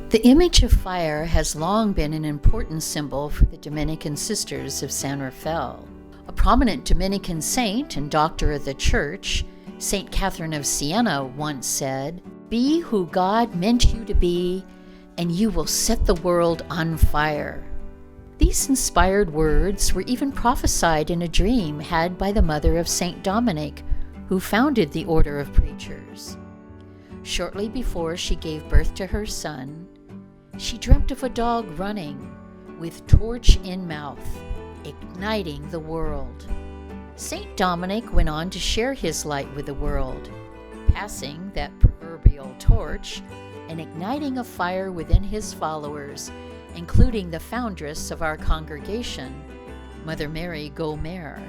The image of fire has long been an important symbol for the Dominican Sisters of San Rafael. A prominent Dominican saint and doctor of the Church, Saint Catherine of Siena, once said, "Be who God meant you to be, and you will set the world on fire." These inspired words were even prophesied in a dream had by the mother of Saint Dominic, who founded the Order of Preachers. Shortly before she gave birth to her son, she dreamt of a dog running, with torch in mouth, igniting the world. Saint Dominic went on to share his light with the world, passing that proverbial torch and igniting a fire within his followers, including the foundress of our congregation, Mother Mary Gomer.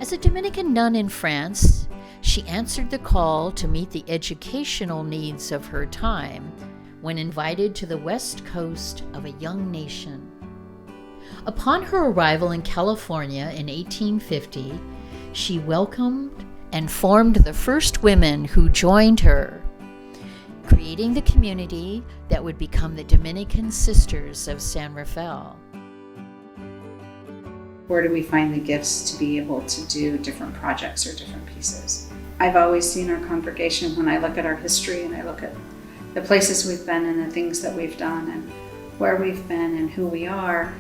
As a Dominican nun in France, she answered the call to meet the educational needs of her time when invited to the west coast of a young nation. Upon her arrival in California in 1850, she welcomed and formed the first women who joined her, creating the community that would become the Dominican Sisters of San Rafael. Where do we find the gifts to be able to do different projects or different pieces? I've always seen our congregation, when I look at our history and I look at the places we've been and the things that we've done and where we've been and who we are,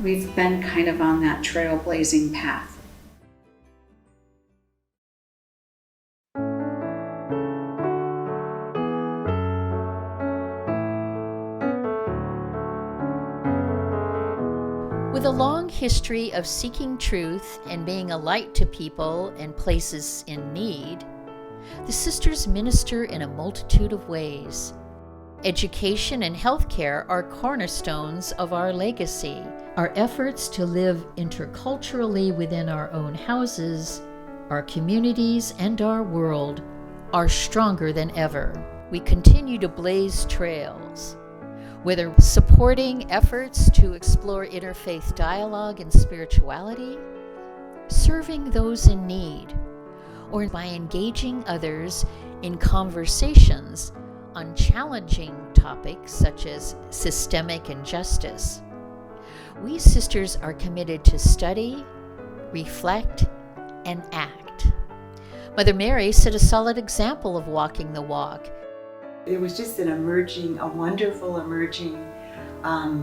we've been kind of on that trailblazing path. With a long history of seeking truth and being a light to people and places in need, the sisters minister in a multitude of ways. Education and healthcare are cornerstones of our legacy. Our efforts to live interculturally within our own houses, our communities, and our world are stronger than ever. We continue to blaze trails. Whether supporting efforts to explore interfaith dialogue and spirituality, serving those in need, or by engaging others in conversations on challenging topics such as systemic injustice. We sisters are committed to study, reflect, and act. Mother Mary set a solid example of walking the walk. It was just a wonderful emerging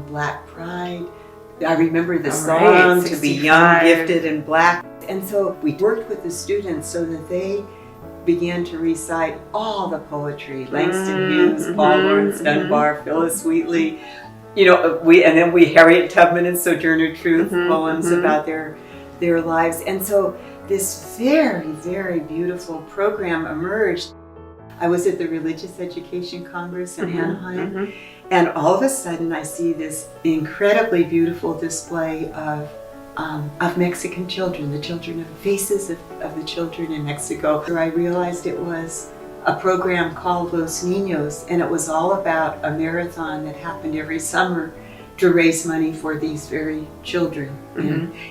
Black pride. I remember the song, "To be young, gifted, and Black." And so we worked with the students so that they began to recite all the poetry, Langston Hughes, Paul Laurence Dunbar, Phyllis Wheatley, Harriet Tubman and Sojourner Truth poems about their lives. And so this very, very beautiful program emerged. I was at the Religious Education Congress in Anaheim, and all of a sudden I see this incredibly beautiful display of Mexican children, the faces of the children in Mexico. I realized it was a program called Los Niños, and it was all about a marathon that happened every summer to raise money for these very children.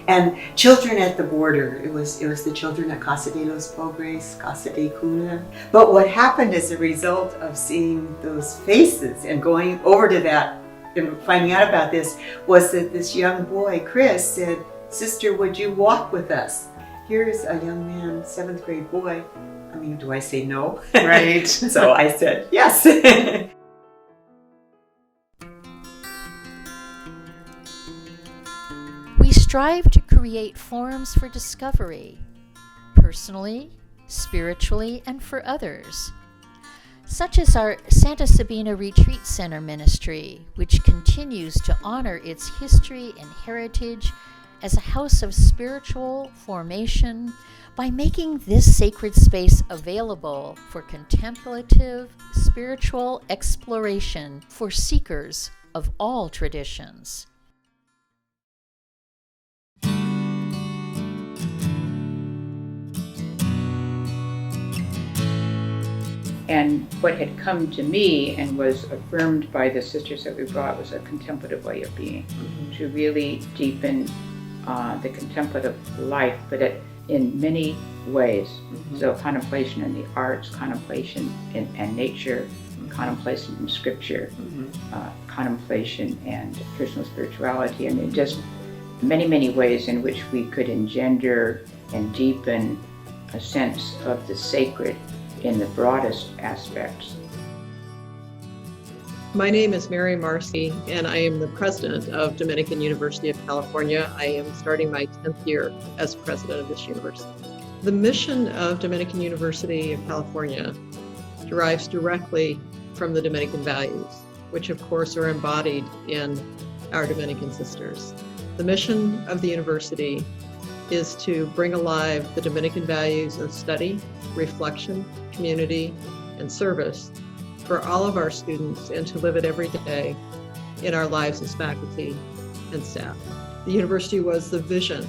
And children at the border. It was the children at Casa de los Pobres, Casa de Cuna. But what happened as a result of seeing those faces and going over to that and finding out about this was that this young boy, Chris, said, "Sister, would you walk with us?" Here's a young man, 7th grade boy. I mean, do I say no? Right. So I said yes. We strive to create forums for discovery, personally, spiritually, and for others, such as our Santa Sabina Retreat Center ministry, which continues to honor its history and heritage as a house of spiritual formation by making this sacred space available for contemplative spiritual exploration for seekers of all traditions. And what had come to me and was affirmed by the sisters that we brought was a contemplative way of being, to really deepen the contemplative life, but in many ways. So contemplation in the arts, contemplation in nature, contemplation in scripture, contemplation and personal spirituality. I mean, just many, many ways in which we could engender and deepen a sense of the sacred in the broadest aspects. My name is Mary Marcy, and I am the president of Dominican University of California. I am starting my 10th year as president of this university. The mission of Dominican University of California derives directly from the Dominican values, which of course are embodied in our Dominican sisters. The mission of the university is to bring alive the Dominican values of study, reflection, community, and service for all of our students, and to live it every day in our lives as faculty and staff. The university was the vision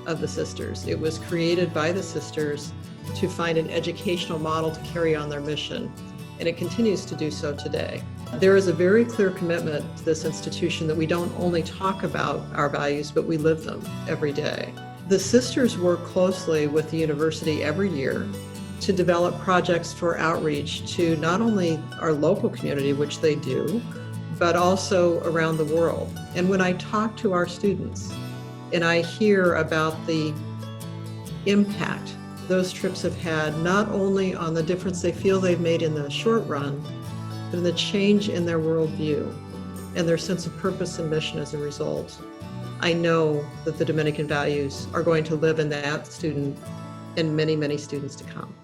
of the sisters. It was created by the sisters to find an educational model to carry on their mission, and it continues to do so today. There is a very clear commitment to this institution that we don't only talk about our values, but we live them every day. The sisters work closely with the university every year to develop projects for outreach to not only our local community, which they do, but also around the world. And when I talk to our students and I hear about the impact those trips have had, not only on the difference they feel they've made in the short run, but in the change in their worldview and their sense of purpose and mission as a result, I know that the Dominican values are going to live in that student and many, many students to come.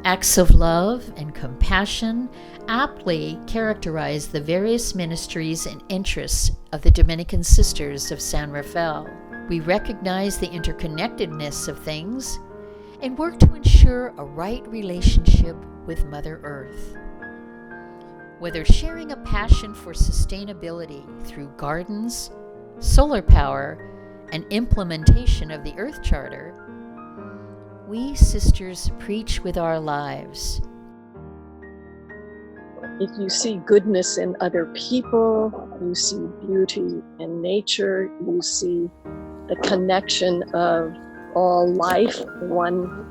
Acts of love and compassion aptly characterize the various ministries and interests of the Dominican Sisters of San Rafael. We recognize the interconnectedness of things and work to ensure a right relationship with Mother Earth. Whether sharing a passion for sustainability through gardens, solar power, and implementation of the Earth Charter, we sisters preach with our lives. If you see goodness in other people, you see beauty in nature, you see the connection of all life, one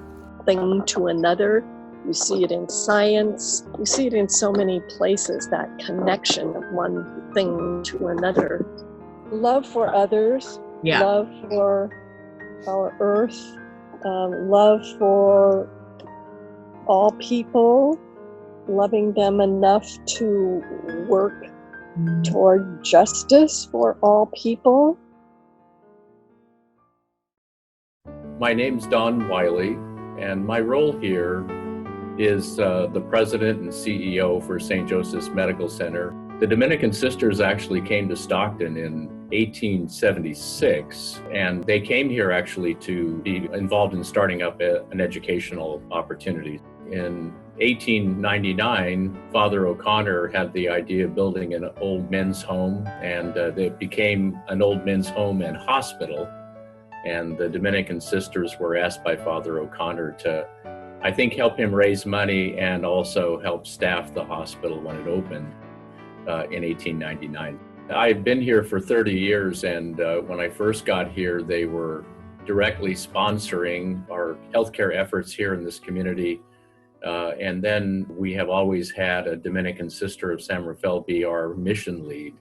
thing to another. You see it in science. You see it in so many places, that connection of one thing to another. Love for others, love for our earth, love for all people, loving them enough to work toward justice for all people. My name's Don Wiley, and my role here is the president and CEO for St. Joseph's Medical Center. The Dominican Sisters actually came to Stockton in 1876, and they came here actually to be involved in starting up an educational opportunity. In 1899, Father O'Connor had the idea of building an old men's home, and it became an old men's home and hospital. And the Dominican Sisters were asked by Father O'Connor to, I think, help him raise money and also help staff the hospital when it opened in 1899. I've been here for 30 years, and when I first got here, they were directly sponsoring our healthcare efforts here in this community. And then we have always had a Dominican Sister of San Rafael be our mission lead,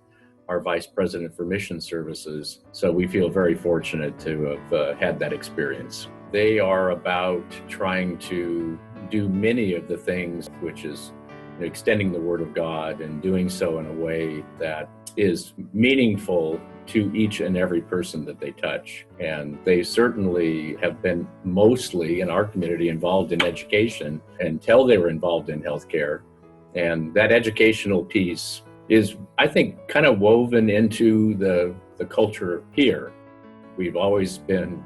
our vice president for mission services. So we feel very fortunate to have had that experience. They are about trying to do many of the things, which is extending the Word of God and doing so in a way that is meaningful to each and every person that they touch. And they certainly have been mostly in our community involved in education until they were involved in healthcare. And that educational piece is, I think, kind of woven into the culture here. We've always been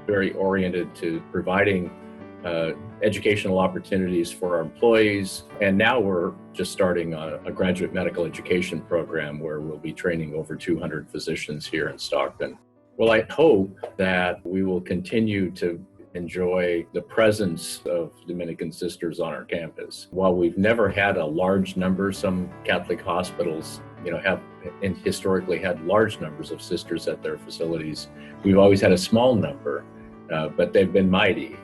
very oriented to providing educational opportunities for our employees. And now we're just starting a graduate medical education program where we'll be training over 200 physicians here in Stockton. Well, I hope that we will continue to enjoy the presence of Dominican sisters on our campus. While we've never had a large number, some Catholic hospitals, have and historically had large numbers of sisters at their facilities. We've always had a small number, but they've been mighty.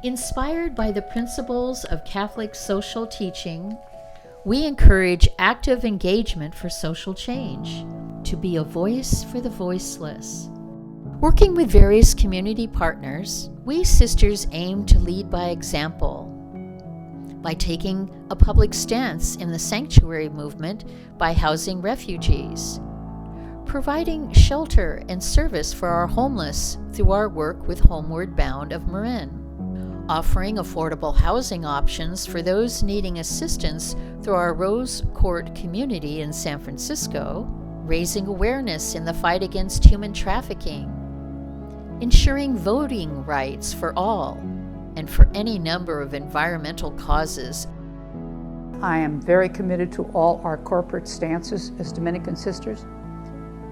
Inspired by the principles of Catholic social teaching, we encourage active engagement for social change, to be a voice for the voiceless. Working with various community partners, we sisters aim to lead by example, by taking a public stance in the sanctuary movement by housing refugees, providing shelter and service for our homeless through our work with Homeward Bound of Marin, offering affordable housing options for those needing assistance through our Rose Court community in San Francisco, raising awareness in the fight against human trafficking, ensuring voting rights for all and for any number of environmental causes. I am very committed to all our corporate stances as Dominican sisters: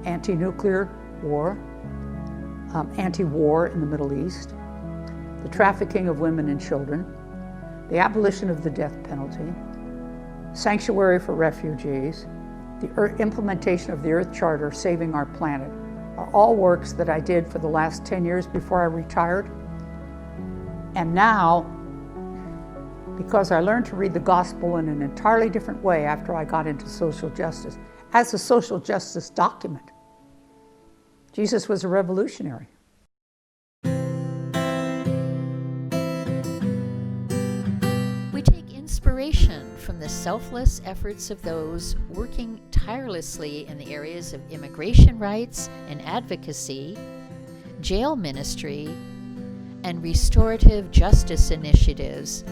anti-nuclear war, anti-war in the Middle East, the trafficking of women and children, the abolition of the death penalty, sanctuary for refugees, the implementation of the Earth Charter, saving our planet, are all works that I did for the last 10 years before I retired. And now, because I learned to read the gospel in an entirely different way after I got into social justice, as a social justice document, Jesus was a revolutionary. Inspiration from the selfless efforts of those working tirelessly in the areas of immigration rights and advocacy, jail ministry, and restorative justice initiatives,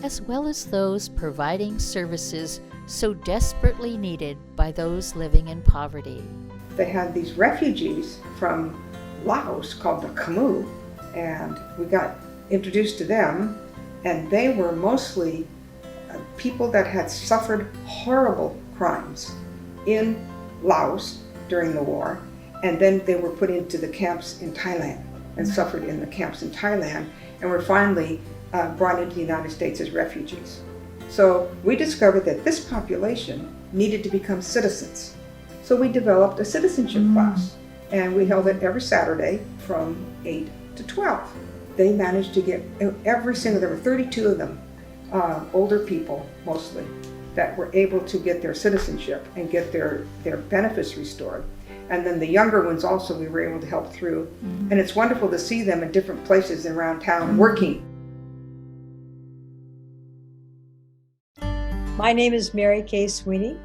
as well as those providing services so desperately needed by those living in poverty. They had these refugees from Laos called the Khmu, and we got introduced to them, and they were mostly people that had suffered horrible crimes in Laos during the war, and then they were put into the camps in Thailand and suffered in the camps in Thailand, and were finally brought into the United States as refugees. So we discovered that this population needed to become citizens. So we developed a citizenship class, and we held it every Saturday from 8 to 12. They managed to get there were 32 of them, older people mostly, that were able to get their citizenship and get their benefits restored. And then the younger ones also we were able to help through. And it's wonderful to see them in different places around town working. My name is Mary Kay Sweeney,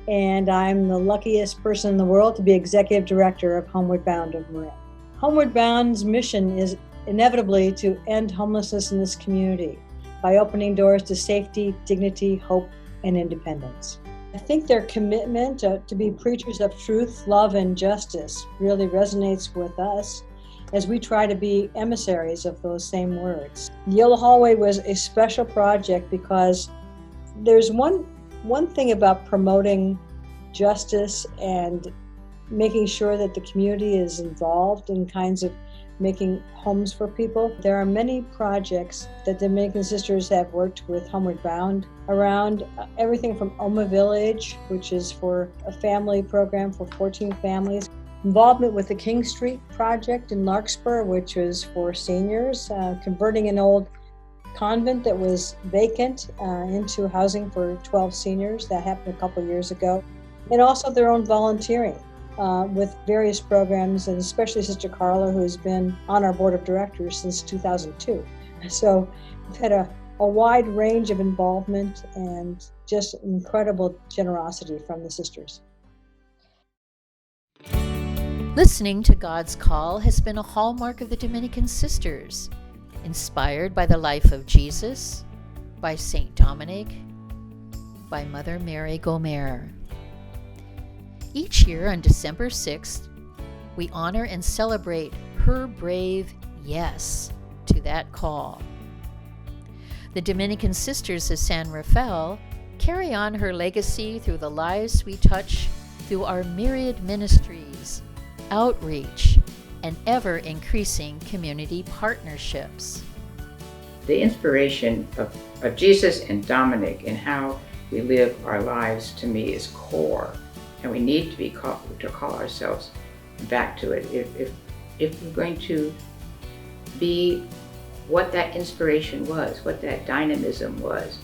and I'm the luckiest person in the world to be Executive Director of Homeward Bound of Marin. Homeward Bound's mission is inevitably to end homelessness in this community by opening doors to safety, dignity, hope, and independence. I think their commitment to be preachers of truth, love, and justice really resonates with us as we try to be emissaries of those same words. The Yellow Hallway was a special project because there's one thing about promoting justice and making sure that the community is involved in kinds of making homes for people. There are many projects that Dominican Sisters have worked with Homeward Bound around, everything from Oma Village, which is for a family program for 14 families, involvement with the King Street project in Larkspur, which was for seniors, converting an old convent that was vacant into housing for 12 seniors. That happened a couple years ago. And also their own volunteering with various programs, and especially Sister Carla, who's been on our board of directors since 2002. So we've had a wide range of involvement and just incredible generosity from the sisters. Listening to God's call has been a hallmark of the Dominican Sisters, inspired by the life of Jesus, by Saint Dominic, by Mother Mary Gomer. Each year on December 6th, we honor and celebrate her brave yes to that call. The Dominican Sisters of San Rafael carry on her legacy through the lives we touch through our myriad ministries, outreach, and ever-increasing community partnerships. The inspiration of Jesus and Dominic and how we live our lives, to me, is core, and we need to be call ourselves back to it if we're going to be what that inspiration was, what that dynamism was,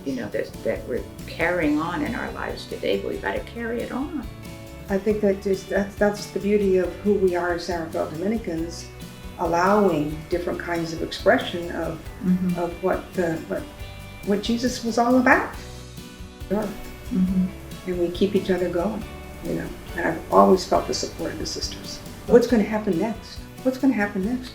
that we're carrying on in our lives today. But we've got to carry it on. I think that's the beauty of who we are as San Rafael Dominicans, allowing different kinds of expression of what Jesus was all about. And we keep each other going, And I've always felt the support of the sisters. What's going to happen next? What's going to happen next?